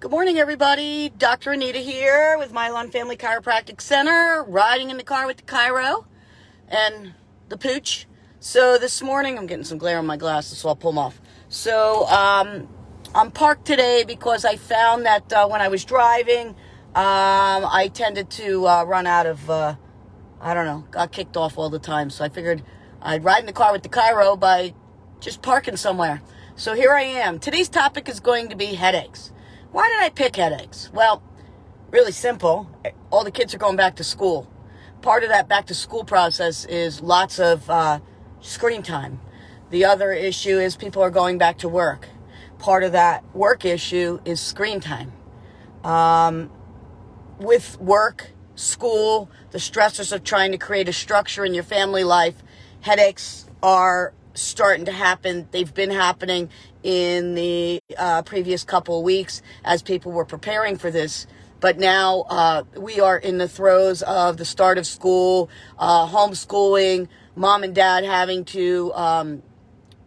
Good morning, everybody. Dr. Anita here with Mylon Family Chiropractic Center, riding in the car with the Chiro and the pooch. So this morning, I'm getting some glare on my glasses, so I'll pull them off. So I'm parked today because I found that when I was driving, I tended to run out of, got kicked off all the time. So I figured I'd ride in the car with the Chiro by just parking somewhere. So here I am. Today's topic is going to be headaches. Why did I pick headaches? Well, really simple. All the kids are going back to school. Part of that back to school process is lots of screen time. The other issue is people are going back to work. Part of that work issue is screen time. With work, school, the stressors of trying to create a structure in your family life, headaches are starting to happen. They've been happening in the previous couple of weeks as people were preparing for this. But now we are in the throes of the start of school, homeschooling, mom and dad having to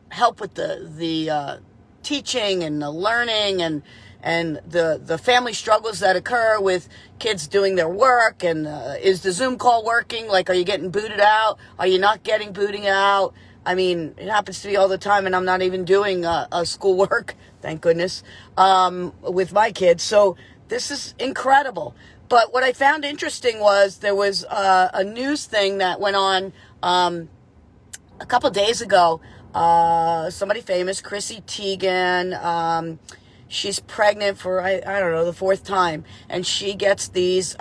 help with the teaching and the learning and the family struggles that occur with kids doing their work. And is the Zoom call working? Like, are you getting booted out? Are you not getting booting out? I mean, it happens to me all the time, and I'm not even doing schoolwork, thank goodness, with my kids. So this is incredible. But what I found interesting was there was a news thing that went on a couple days ago. Somebody famous, Chrissy Teigen, she's pregnant for, I don't know, the fourth time, and she gets these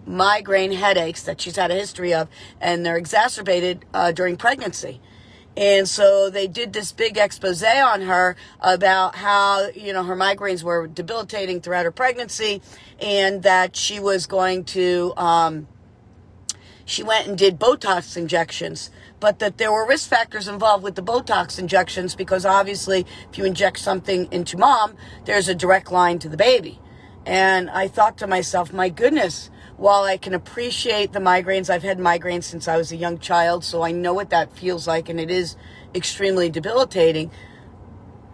migraine headaches that she's had a history of, and they're exacerbated during pregnancy. And so they did this big expose on her about how, her migraines were debilitating throughout her pregnancy, and that she was going to, she went and did Botox injections, but that there were risk factors involved with the Botox injections because obviously if you inject something into mom, there's a direct line to the baby. And I thought to myself, my goodness, while I can appreciate the migraines, I've had migraines since I was a young child, so I know what that feels like, and it is extremely debilitating.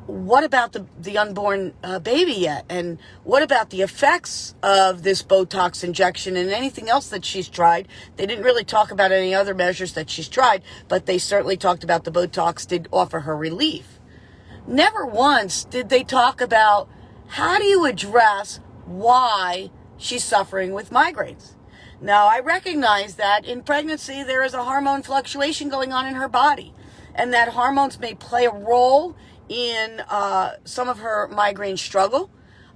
What about the unborn baby yet? And what about the effects of this Botox injection and anything else that she's tried? They didn't really talk about any other measures that she's tried, but they certainly talked about the Botox did offer her relief. Never once did they talk about how do you address why she's suffering with migraines. Now, I recognize that in pregnancy, there is a hormone fluctuation going on in her body, and that hormones may play a role in some of her migraine struggle.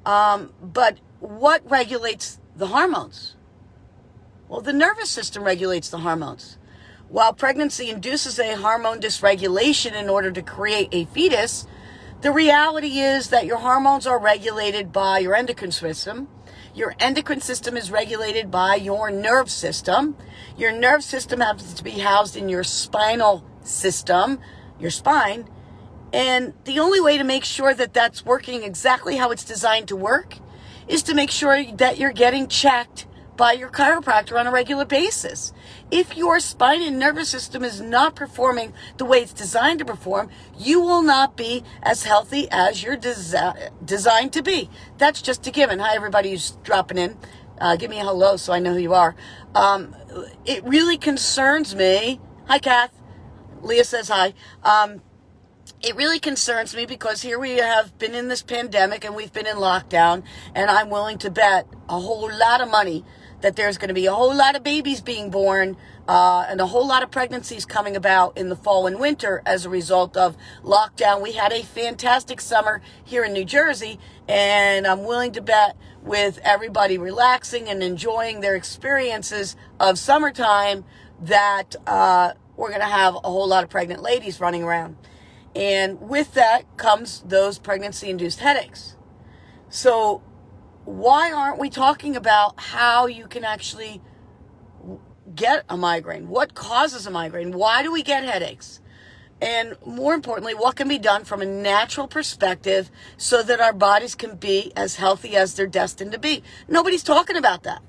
But what regulates the hormones? Well, the nervous system regulates the hormones. While pregnancy induces a hormone dysregulation in order to create a fetus, the reality is that your hormones are regulated by your endocrine system. Your endocrine system is regulated by your nerve system. Your nerve system happens to be housed in your spinal system, your spine. And the only way to make sure that that's working exactly how it's designed to work is to make sure that you're getting checked by your chiropractor on a regular basis. If your spine and nervous system is not performing the way it's designed to perform, you will not be as healthy as you're designed to be. That's just a given. Hi, everybody who's dropping in. Give me a hello so I know who you are. It really concerns me. Hi, Kath. Leah says hi. It really concerns me because here we have been in this pandemic and we've been in lockdown, and I'm willing to bet a whole lot of money that there's going to be a whole lot of babies being born and a whole lot of pregnancies coming about in the fall and winter as a result of lockdown. We had a fantastic summer here in New Jersey, and I'm willing to bet with everybody relaxing and enjoying their experiences of summertime that we're going to have a whole lot of pregnant ladies running around. And with that comes those pregnancy-induced headaches. So why aren't we talking about how you can actually get a migraine? What causes a migraine? Why do we get headaches? And more importantly, what can be done from a natural perspective so that our bodies can be as healthy as they're destined to be? Nobody's talking about that.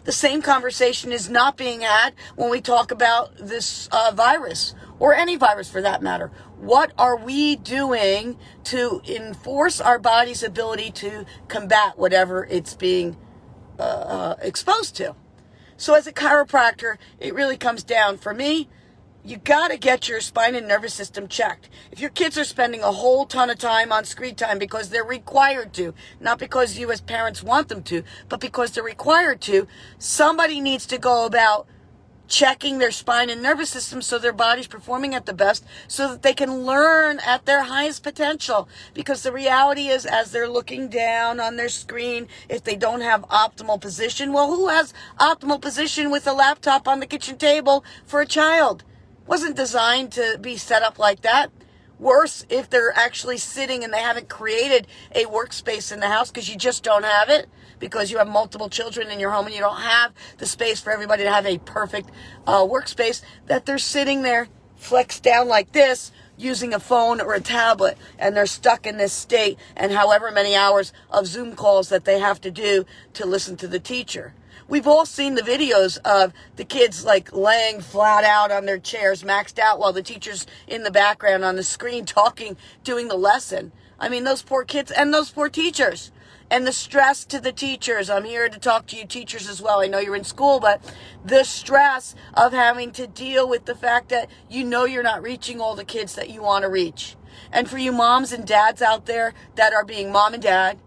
The same conversation is not being had when we talk about this virus, or any virus for that matter. What are we doing to enforce our body's ability to combat whatever it's being exposed to? So as a chiropractor, it really comes down, for me, you got to get your spine and nervous system checked. If your kids are spending a whole ton of time on screen time because they're required to, not because you as parents want them to, but because they're required to, somebody needs to go about checking their spine and nervous system so their body's performing at the best, so that they can learn at their highest potential. Because the reality is, as they're looking down on their screen, if they don't have optimal position, well, who has optimal position with a laptop on the kitchen table for a child? Wasn't designed to be set up like that. Worse, if they're actually sitting and they haven't created a workspace in the house because you just don't have it, because you have multiple children in your home and you don't have the space for everybody to have a perfect workspace, that they're sitting there flexed down like this using a phone or a tablet, and they're stuck in this state, and however many hours of Zoom calls that they have to do to listen to the teacher. We've all seen the videos of the kids like laying flat out on their chairs, maxed out, while the teacher's in the background on the screen talking, doing the lesson. I mean, those poor kids and those poor teachers. And the stress to the teachers. I'm here to talk to you teachers as well. I know you're in school, but the stress of having to deal with the fact that you know you're not reaching all the kids that you want to reach. And for you moms and dads out there that are being mom and dad,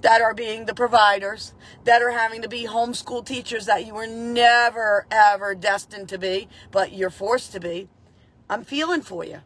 that are being the providers, that are having to be homeschool teachers that you were never, ever destined to be, but you're forced to be, I'm feeling for you.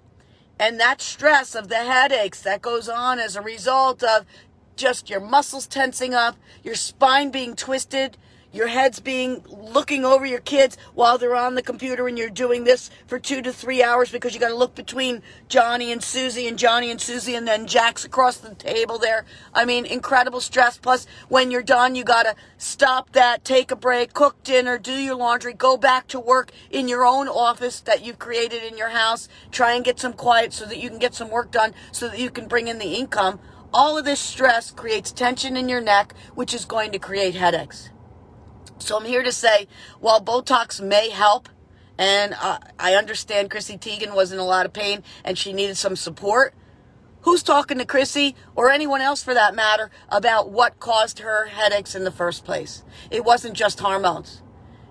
And that stress of the headaches that goes on as a result of just your muscles tensing up, your spine being twisted, your heads being looking over your kids while they're on the computer, and you're doing this for 2 to 3 hours because you got to look between Johnny and Susie, and then Jack's across the table there. I mean, incredible stress. Plus, when you're done, you got to stop that, take a break, cook dinner, do your laundry, go back to work in your own office that you've created in your house, try and get some quiet so that you can get some work done so that you can bring in the income. All of this stress creates tension in your neck, which is going to create headaches. So I'm here to say, while Botox may help, and I understand Chrissy Teigen was in a lot of pain and she needed some support, who's talking to Chrissy, or anyone else for that matter, about what caused her headaches in the first place? It wasn't just hormones.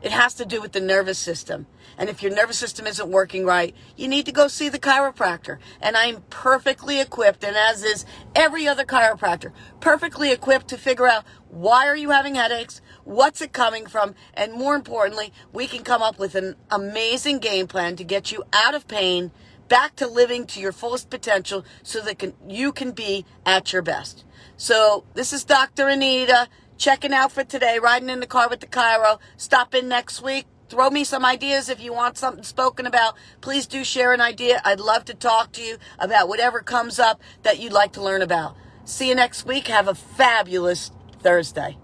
It has to do with the nervous system. And if your nervous system isn't working right, you need to go see the chiropractor. And I'm perfectly equipped, and as is every other chiropractor, perfectly equipped to figure out, why are you having headaches? What's it coming from? And more importantly, we can come up with an amazing game plan to get you out of pain, back to living to your fullest potential, so that you can be at your best. So this is Dr. Anita, checking out for today, riding in the car with the chiro. Stop in next week. Throw me some ideas if you want something spoken about. Please do share an idea. I'd love to talk to you about whatever comes up that you'd like to learn about. See you next week. Have a fabulous Thursday.